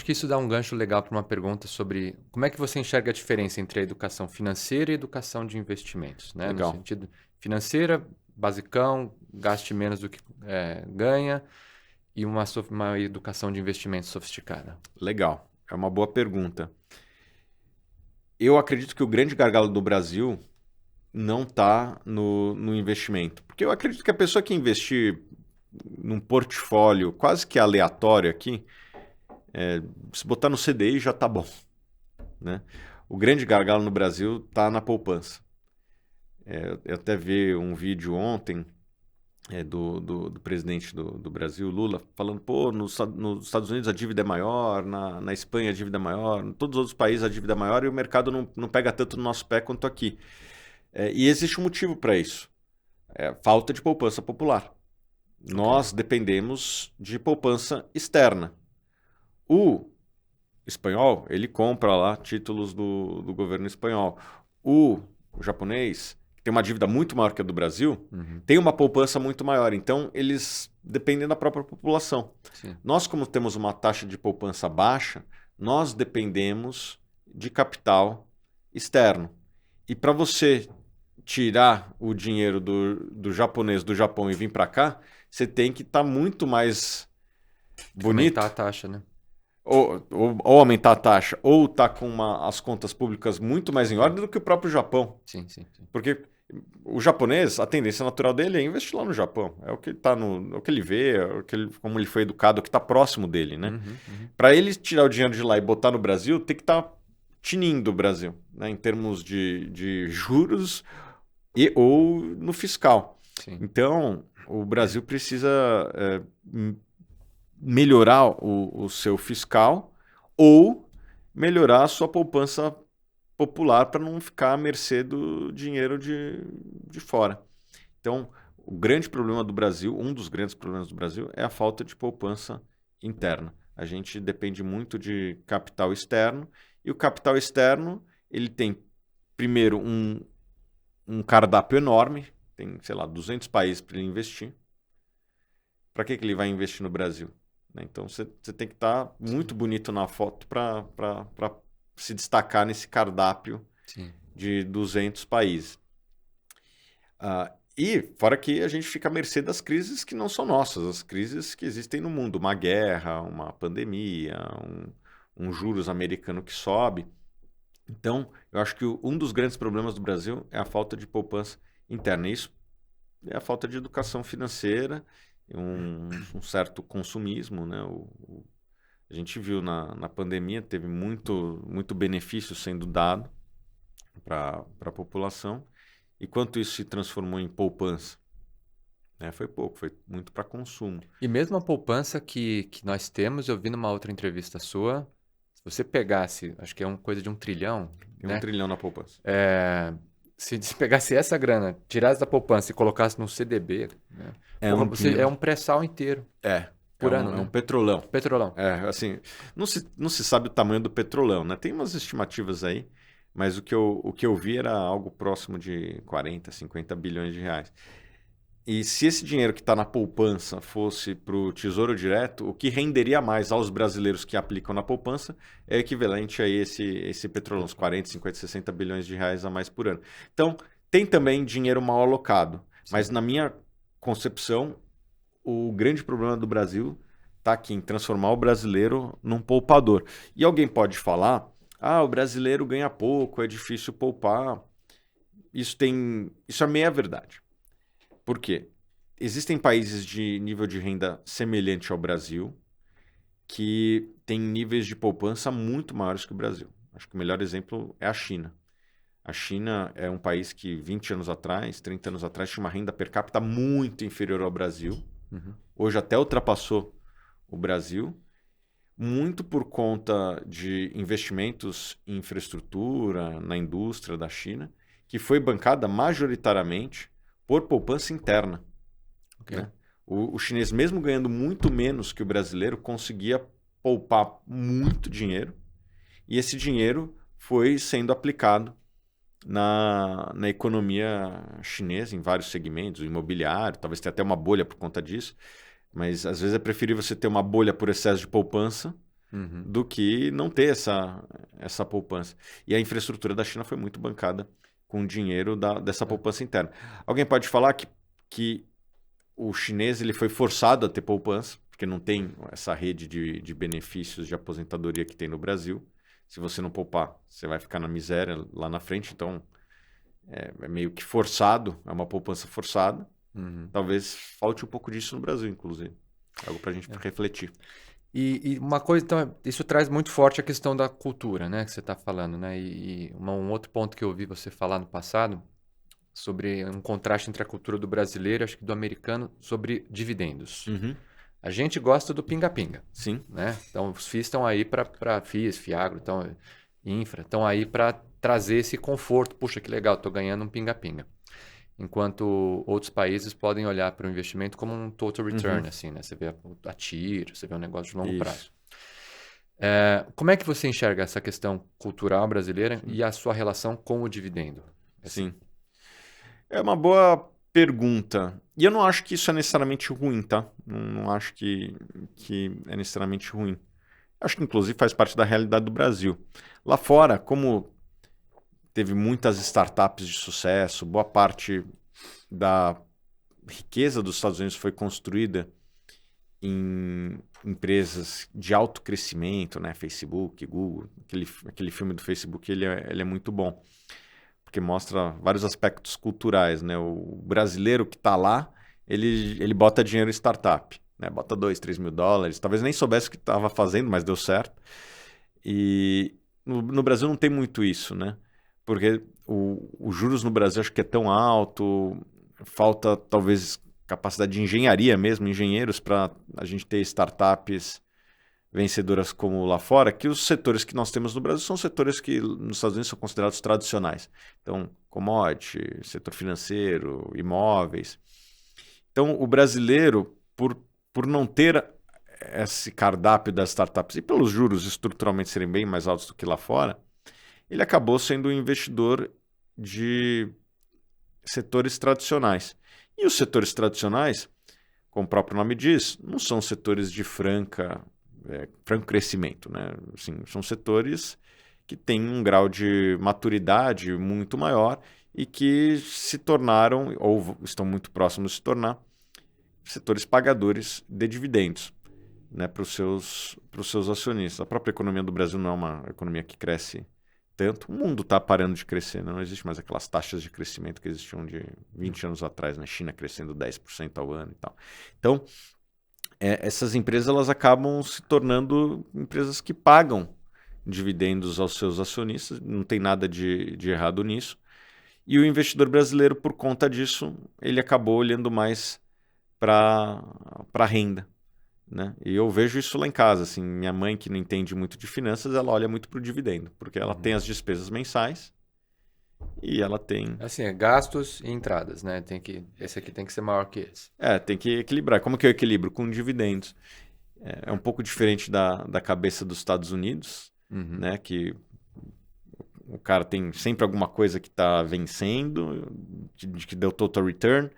que isso dá um gancho legal para uma pergunta sobre como é que você enxerga a diferença entre a educação financeira e a educação de investimentos, né? No Legal. sentido financeira, basicão, gaste menos do que ganha, e uma educação de investimentos sofisticada. Legal. É uma boa pergunta. Eu acredito que o grande gargalo do Brasil não está no investimento. Porque eu acredito que a pessoa que investir num portfólio quase que aleatório aqui, se botar no CDI já tá bom, né? O grande gargalo no Brasil está na poupança. Eu até vi um vídeo ontem do presidente do Brasil, Lula, falando, pô, nos Estados Unidos a dívida é maior, na Espanha a dívida é maior, em todos os outros países a dívida é maior e o mercado não pega tanto no nosso pé quanto aqui. E existe um motivo para isso. Falta de poupança popular. Nós dependemos de poupança externa. O espanhol, ele compra lá títulos do governo espanhol. O japonês, que tem uma dívida muito maior que a do Brasil, tem uma poupança muito maior. Então, eles dependem da própria população. Sim. Nós, como temos uma taxa de poupança baixa, nós dependemos de capital externo. E para você tirar o dinheiro do japonês do Japão e vir para cá, você tem que estar muito mais bonito. Aumentar a taxa, né? Ou aumentar a taxa, ou tá com as contas públicas muito mais em ordem do que o próprio Japão. Sim. Porque o japonês, a tendência natural dele é investir lá no Japão. É o que ele tá é o que ele vê, como ele foi educado, o que está próximo dele, né? Para ele tirar o dinheiro de lá e botar no Brasil, tem que estar tinindo o Brasil, né? Em termos de juros ou no fiscal. Sim. Então, o Brasil precisa melhorar o seu fiscal ou melhorar a sua poupança popular para não ficar à mercê do dinheiro de fora. Então, o grande problema do Brasil, um dos grandes problemas do Brasil, é a falta de poupança interna. A gente depende muito de capital externo e o capital externo ele tem, primeiro, um cardápio enorme, tem, sei lá, 200 países para ele investir. Para que ele vai investir no Brasil? Então, você tem que estar muito bonito na foto para se destacar nesse cardápio de 200 países. E fora que a gente fica à mercê das crises que não são nossas, as crises que existem no mundo, uma guerra, uma pandemia, um juros americano que sobe. Então, eu acho que um dos grandes problemas do Brasil é a falta de poupança interna. Isso é a falta de educação financeira, um certo consumismo, né? A gente viu na pandemia, teve muito benefício sendo dado para a população. E quanto isso se transformou em poupança? Foi pouco, foi muito para consumo. E mesmo a poupança que nós temos, eu vi numa outra entrevista sua, se você pegasse, acho que é uma coisa de 1 trilhão, Tem né? 1 trilhão na poupança. Se pegasse essa grana, tirasse da poupança e colocasse no CDB, né? É um pré-sal inteiro. Por ano, né? Um petrolão. Petrolão. Assim, não se sabe o tamanho do petrolão, né? Tem umas estimativas aí, mas o que eu vi era algo próximo de 40, 50 bilhões de reais. E se esse dinheiro que está na poupança fosse para o Tesouro Direto, o que renderia mais aos brasileiros que aplicam na poupança é equivalente a esse petrolão, uns 40, 50, 60 bilhões de reais a mais por ano. Então, tem também dinheiro mal alocado, mas na minha concepção, o grande problema do Brasil está aqui em transformar o brasileiro num poupador. E alguém pode falar, o brasileiro ganha pouco, é difícil poupar. Isso é meia verdade. Por quê? Existem países de nível de renda semelhante ao Brasil que têm níveis de poupança muito maiores que o Brasil. Acho que o melhor exemplo é a China. A China é um país que 20 anos atrás, 30 anos atrás, tinha uma renda per capita muito inferior ao Brasil. Hoje até ultrapassou o Brasil, muito por conta de investimentos em infraestrutura, na indústria da China, que foi bancada majoritariamente por poupança interna. Né? O chinês, mesmo ganhando muito menos que o brasileiro, conseguia poupar muito dinheiro e esse dinheiro foi sendo aplicado na economia chinesa, em vários segmentos, o imobiliário, talvez tenha até uma bolha por conta disso, mas às vezes é preferível você ter uma bolha por excesso de poupança do que não ter essa poupança. E a infraestrutura da China foi muito bancada com o dinheiro dessa poupança interna. Alguém pode falar que o chinês ele foi forçado a ter poupança, porque não tem essa rede de benefícios de aposentadoria que tem no Brasil. Se você não poupar, você vai ficar na miséria lá na frente. Então, é meio que forçado, é uma poupança forçada. Talvez falte um pouco disso no Brasil, inclusive. Algo para a gente refletir. E uma coisa, então, isso traz muito forte a questão da cultura, né, que você está falando, né? E um outro ponto que eu ouvi você falar no passado, sobre um contraste entre a cultura do brasileiro, acho que do americano, sobre dividendos. A gente gosta do pinga-pinga. Sim. Né? Então, os FIIs estão aí para FIIs, Fiagro, então, Infra, estão aí para trazer esse conforto. Puxa, que legal, estou ganhando um pinga-pinga. Enquanto outros países podem olhar para o investimento como um total return, assim, né? Você vê a tiro, você vê um negócio de longo prazo. Como é que você enxerga essa questão cultural brasileira e a sua relação com o dividendo? Assim. Sim. É uma boa pergunta. E eu não acho que isso é necessariamente ruim, tá? Não acho que é necessariamente ruim. Acho que, inclusive, faz parte da realidade do Brasil. Lá fora, como teve muitas startups de sucesso, boa parte da riqueza dos Estados Unidos foi construída em empresas de alto crescimento, né? Facebook, Google, aquele filme do Facebook, ele é muito bom, porque mostra vários aspectos culturais, né? O brasileiro que está lá, ele bota dinheiro em startup, né? Bota 2, 3 mil dólares, talvez nem soubesse o que estava fazendo, mas deu certo. E no Brasil não tem muito isso, né? Porque os juros no Brasil acho que é tão alto, falta talvez capacidade de engenharia mesmo, engenheiros para a gente ter startups vencedoras como lá fora, que os setores que nós temos no Brasil são setores que nos Estados Unidos são considerados tradicionais. Então, commodity, setor financeiro, imóveis. Então, o brasileiro, por não ter esse cardápio das startups e pelos juros estruturalmente serem bem mais altos do que lá fora, ele acabou sendo um investidor de setores tradicionais. E os setores tradicionais, como o próprio nome diz, não são setores de franco crescimento, né? Assim, são setores que têm um grau de maturidade muito maior e que se tornaram, ou estão muito próximos de se tornar, setores pagadores de dividendos, né, para os seus acionistas. A própria economia do Brasil não é uma economia que cresce tanto. O mundo está parando de crescer, né? Não existe mais aquelas taxas de crescimento que existiam de 20 anos atrás, na China crescendo 10% ao ano e tal. Então, essas empresas elas acabam se tornando empresas que pagam dividendos aos seus acionistas, não tem nada de errado nisso. E o investidor brasileiro, por conta disso, ele acabou olhando mais para a renda, né? E eu vejo isso lá em casa, assim, minha mãe que não entende muito de finanças, ela olha muito para o dividendo, porque ela tem as despesas mensais e ela tem... Assim, gastos e entradas, né? Esse aqui tem que ser maior que esse. Tem que equilibrar. Como que eu equilibro? Com dividendos. É um pouco diferente da cabeça dos Estados Unidos, né? Que o cara tem sempre alguma coisa que está vencendo, que deu total return,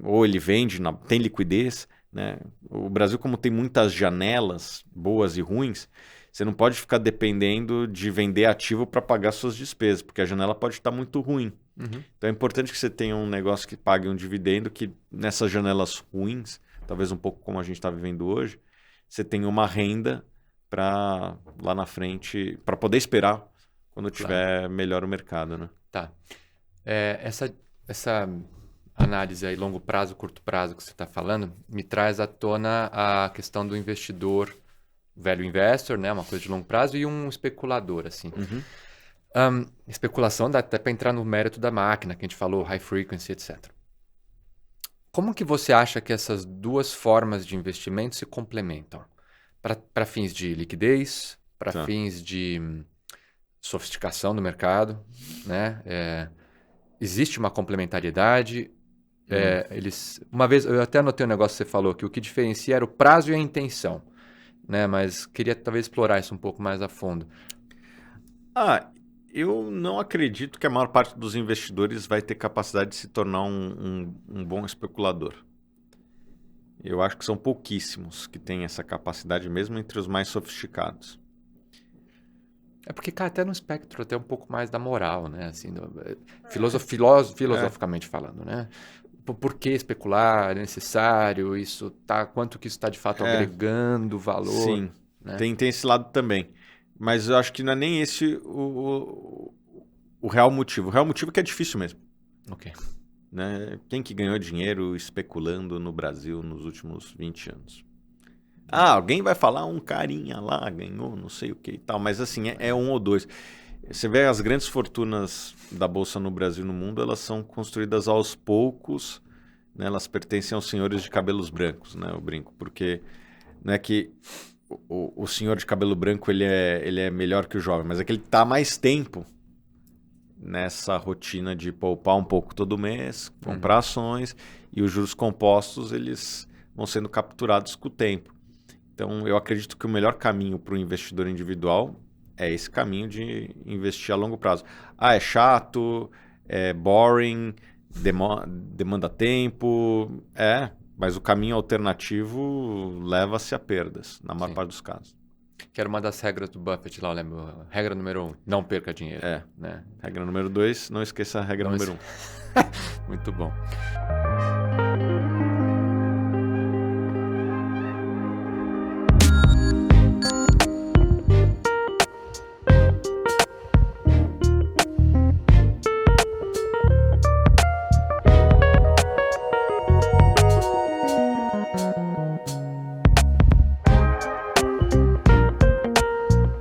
ou ele vende, tem liquidez, né? O Brasil, como tem muitas janelas boas e ruins, você não pode ficar dependendo de vender ativo para pagar suas despesas, porque a janela pode estar muito ruim. Então é importante que você tenha um negócio que pague um dividendo, que nessas janelas ruins, talvez um pouco como a gente está vivendo hoje, você tenha uma renda para lá na frente, para poder esperar quando tiver melhor o mercado, né? Tá. Essa análise aí, longo prazo, curto prazo que você está falando, me traz à tona a questão do investidor, velho investor, né? Uma coisa de longo prazo, e um especulador, assim. Especulação dá até para entrar no mérito da máquina, que a gente falou, high frequency, etc. Como que você acha que essas duas formas de investimento se complementam? Para fins de liquidez, para fins de sofisticação do mercado, né? Existe uma complementariedade. Uma vez, eu até anotei um negócio que você falou, que o que diferencia era o prazo e a intenção, né? Mas queria talvez explorar isso um pouco mais a fundo. Eu não acredito que a maior parte dos investidores vai ter capacidade de se tornar um bom especulador. Eu acho que são pouquíssimos que têm essa capacidade, mesmo entre os mais sofisticados. É porque cai até no espectro até um pouco mais da moral, né? Assim, É, filosoficamente falando, né? Por que especular? É necessário? Quanto que isso está de fato é, agregando valor, sim. né? Tem esse lado também. Mas eu acho que não é nem esse o real motivo. O real motivo é que é difícil mesmo. Ok. Né? Quem que ganhou dinheiro especulando no Brasil nos últimos 20 anos? Ah, alguém vai falar um carinha lá ganhou não sei o que e tal, mas assim, é um ou dois. Você vê as grandes fortunas da Bolsa no Brasil e no mundo, elas são construídas aos poucos, né? Elas pertencem aos senhores de cabelos brancos, né? Eu brinco, porque não é que o senhor de cabelo branco ele é melhor que o jovem, mas é que ele está há mais tempo nessa rotina de poupar um pouco todo mês, comprar ações, e os juros compostos eles vão sendo capturados com o tempo. Então, eu acredito que o melhor caminho para o investidor individual é esse caminho de investir a longo prazo. Ah, é chato, é boring, demanda tempo, mas o caminho alternativo leva-se a perdas, na maior Sim. parte dos casos. Que era uma das regras do Buffett lá, eu lembro. Regra número 1, não perca dinheiro. É. Né? Regra número 2, não esqueça a regra Não número es- 1. Muito bom.